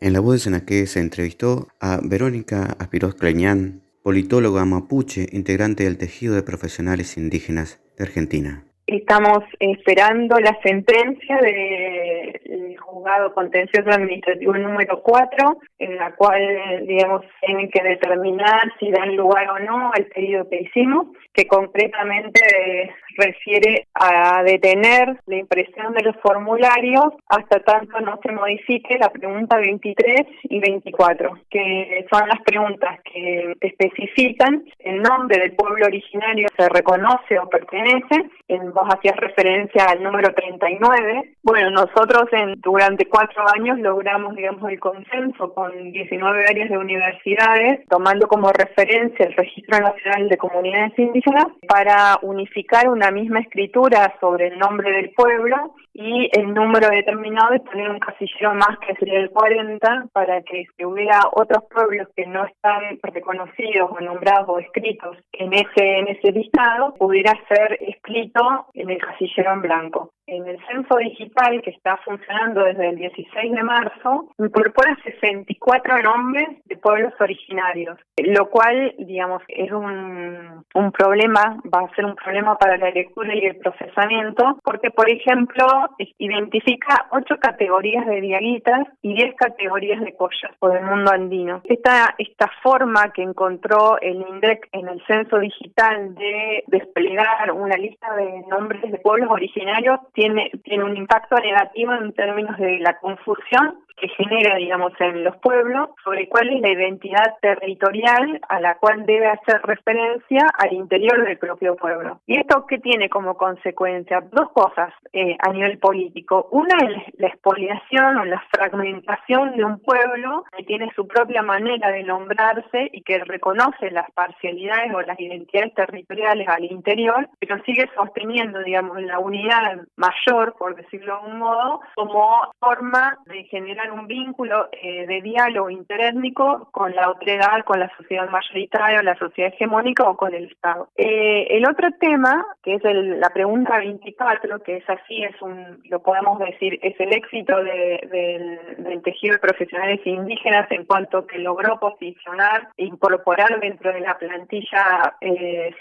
En La Voz de Senaqué se entrevistó a Verónica Aspiros Kleñán, politóloga mapuche, integrante del tejido de profesionales indígenas de Argentina. Estamos esperando la sentencia del juzgado contencioso administrativo número 4, en la cual, tienen que determinar si dan lugar o no al pedido que hicimos, que concretamente refiere a detener la impresión de los formularios hasta tanto no se modifique la pregunta 23 y 24, que son las preguntas que especifican el nombre del pueblo originario se reconoce o pertenece. Vos hacías referencia al número 39. Bueno, nosotros durante 4 años logramos, el consenso con 19 áreas de universidades, tomando como referencia el Registro Nacional de Comunidades Indígenas, para unificar una misma escritura sobre el nombre del pueblo y el número determinado de poner un casillero más, que sería el 40, para que si hubiera otros pueblos que no están reconocidos o nombrados o escritos en ese listado, pudiera ser escrito en el casillero en blanco. En el censo digital, que está funcionando desde el 16 de marzo, incorpora 64 nombres de pueblos originarios, lo cual, es un problema, va a ser un problema para la lectura y el procesamiento, porque, por ejemplo, identifica 8 categorías de diaguitas y 10 categorías de collas por el mundo andino. Esta forma que encontró el INDEC en el censo digital de desplegar una lista de nombres de pueblos originarios tiene un impacto negativo en términos de la confusión que genera, en los pueblos sobre cuál es la identidad territorial a la cual debe hacer referencia al interior del propio pueblo. ¿Y esto qué tiene como consecuencia? 2 cosas a nivel político. Una es la expoliación o la fragmentación de un pueblo que tiene su propia manera de nombrarse y que reconoce las parcialidades o las identidades territoriales al interior, pero sigue sosteniendo, la unidad mayor, por decirlo de algún modo, como forma de generar un vínculo de diálogo interétnico con la otredad, con la sociedad mayoritaria, la sociedad hegemónica o con el Estado. El otro tema, que es la pregunta 24, que es así, lo podemos decir, es el éxito del tejido de profesionales indígenas en cuanto que logró posicionar e incorporar dentro de la plantilla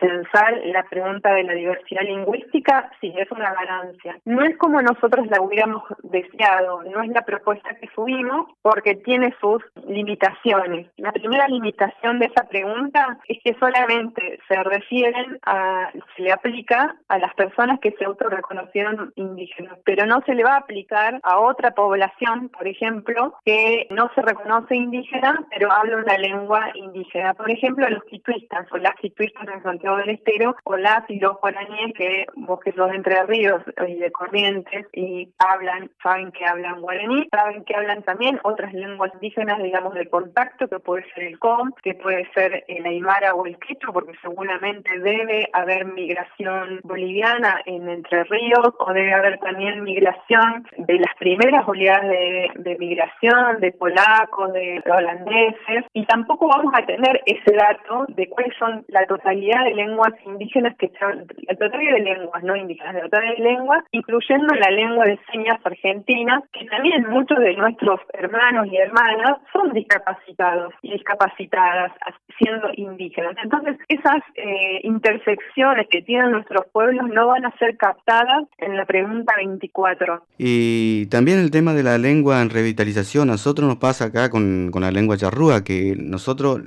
censal la pregunta de la diversidad lingüística. Sí, es una ganancia. No es como nosotros la hubiéramos deseado, no es la propuesta que subimos, porque tiene sus limitaciones. La primera limitación de esa pregunta es que solamente se le aplica a las personas que se autorreconocieron indígenas, pero no se le va a aplicar a otra población, por ejemplo, que no se reconoce indígena, pero habla una lengua indígena. Por ejemplo, a los quituistas o las quituistas en Santiago del Estero, o las y los guaraníes, que vos que sos de Entre Ríos y de Corrientes y saben que hablan guaraní, saben que hablan también otras lenguas indígenas, de contacto, que puede ser el com, que puede ser el aymara o el quechua, porque seguramente debe haber migración boliviana en Entre Ríos, o debe haber también migración de las primeras oleadas de migración, de polacos, de holandeses, y tampoco vamos a tener ese dato de cuáles son la totalidad de lenguas indígenas la totalidad de lenguas no indígenas, la totalidad de lenguas, incluyendo la lengua de señas argentina, que también muchos de nuestros hermanos y hermanas son discapacitados y discapacitadas siendo indígenas. Entonces, esas intersecciones que tienen nuestros pueblos no van a ser captadas en la pregunta 24. Y también el tema de la lengua en revitalización. A nosotros nos pasa acá con la lengua charrúa, que nosotros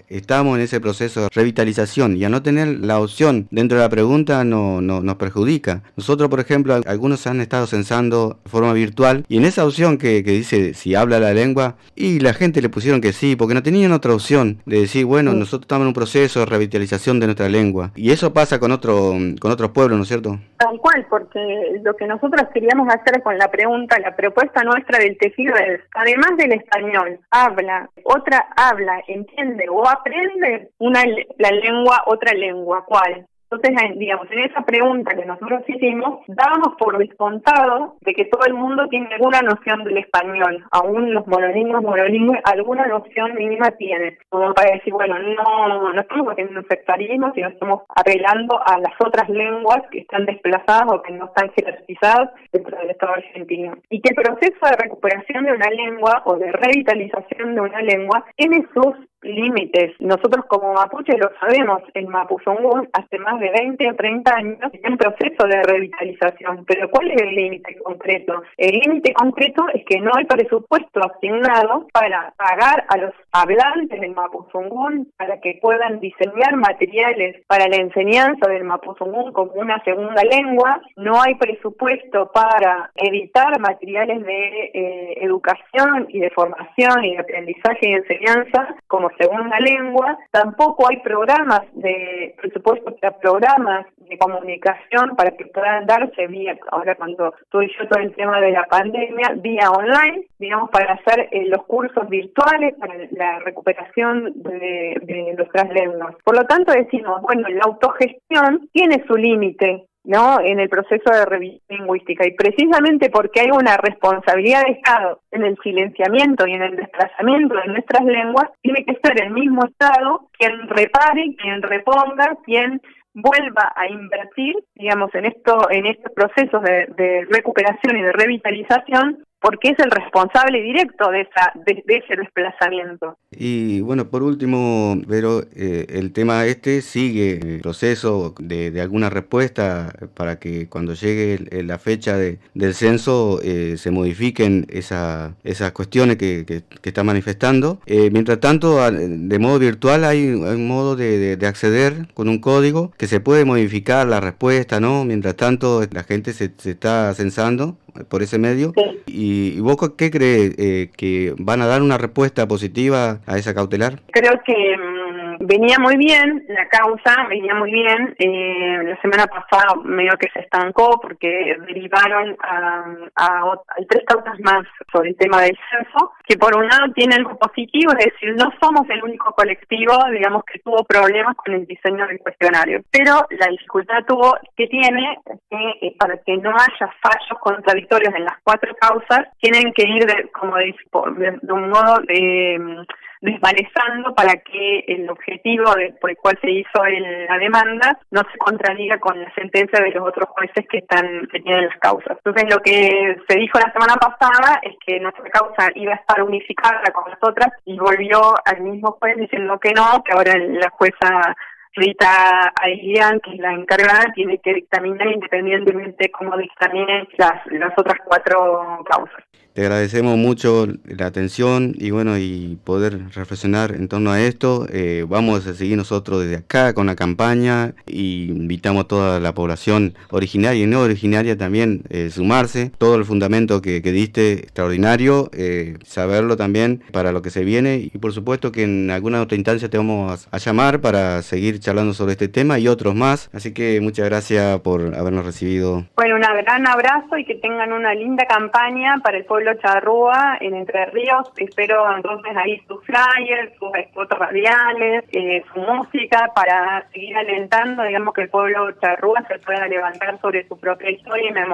estamos en ese proceso de revitalización, y a no tener la opción dentro de la pregunta nos perjudica. Nosotros, por ejemplo, algunos han estado censando de forma virtual, y en esa opción que dice si habla la lengua, y la gente le pusieron que sí, porque no tenían otra opción de decir, bueno, nosotros estamos en un proceso de revitalización de nuestra lengua. Y eso pasa con otros pueblos, ¿no es cierto? Tal cual, porque lo que nosotros queríamos hacer con la pregunta, la propuesta nuestra del tejido es, además del español, entiende o aprende otra lengua, ¿cuál? Entonces, digamos, en esa pregunta que nosotros hicimos, dábamos por descontado de que todo el mundo tiene alguna noción del español, aún los monolingües, alguna noción mínima tienen, como para decir, bueno, no estamos haciendo un sectarismo, sino estamos apelando a las otras lenguas que están desplazadas o que no están jerarquizadas dentro del Estado argentino. Y que el proceso de recuperación de una lengua o de revitalización de una lengua tiene sus límites. Nosotros como mapuche lo sabemos, el Mapuzungún hace más de 20 o 30 años está en proceso de revitalización, pero ¿cuál es el límite concreto? El límite concreto es que no hay presupuesto asignado para pagar a los hablantes del Mapuzungún para que puedan diseñar materiales para la enseñanza del Mapuzungún como una segunda lengua, no hay presupuesto para editar materiales de educación y de formación y de aprendizaje y enseñanza como segunda lengua, tampoco hay programas de presupuesto para programas de comunicación para que puedan darse vía, ahora cuando estoy yo todo el tema de la pandemia, vía online, digamos, para hacer los cursos virtuales para la recuperación de nuestras lenguas. Por lo tanto decimos, bueno, la autogestión tiene su límite, ¿no?, en el proceso de revisión lingüística, y precisamente porque hay una responsabilidad de Estado en el silenciamiento y en el desplazamiento de nuestras lenguas, tiene que ser el mismo Estado quien repare, quien reponga, quien vuelva a invertir, digamos, en estos procesos de recuperación y de revitalización, porque es el responsable directo de ese desplazamiento. Y bueno, por último, Vero, el tema sigue el proceso de alguna respuesta para que cuando llegue la fecha del censo se modifiquen esas cuestiones que está manifestando. Mientras tanto, de modo virtual hay un modo de acceder con un código que se puede modificar la respuesta, ¿no? Mientras tanto, la gente se está censando por ese medio. Sí. ¿Y vos qué crees? ¿Que van a dar una respuesta positiva a esa cautelar? Creo que venía muy bien la causa, venía muy bien. La semana pasada medio que se estancó porque derivaron hay 3 causas más sobre el tema del censo, que por un lado tiene algo positivo, es decir, no somos el único colectivo, digamos, que tuvo problemas con el diseño del cuestionario, pero la dificultad que tiene es que para que no haya fallos contradictorios en las 4 causas, tienen que ir de un modo desvanezando para que el objetivo por el cual se hizo la demanda no se contradiga con la sentencia de los otros jueces que tienen las causas. Entonces, lo que se dijo la semana pasada es que nuestra causa iba a estar unificada con las otras, y volvió al mismo juez diciendo que no, que ahora la jueza Rita Ailian, que es la encargada, tiene que dictaminar independientemente de cómo dictaminen las otras 4 causas. Te agradecemos mucho la atención y poder reflexionar en torno a esto. Vamos a seguir nosotros desde acá con la campaña y invitamos a toda la población originaria y no originaria también sumarse. Todo el fundamento que diste, extraordinario, saberlo también para lo que se viene, y por supuesto que en alguna otra instancia te vamos a llamar para seguir charlando sobre este tema y otros más. Así que muchas gracias por habernos recibido. Bueno, un gran abrazo y que tengan una linda campaña para el pueblo charrúa en Entre Ríos. Espero entonces ahí sus flyers, sus spots radiales, su música, para seguir alentando, digamos, que el pueblo charrúa se pueda levantar sobre su propia historia y memoria.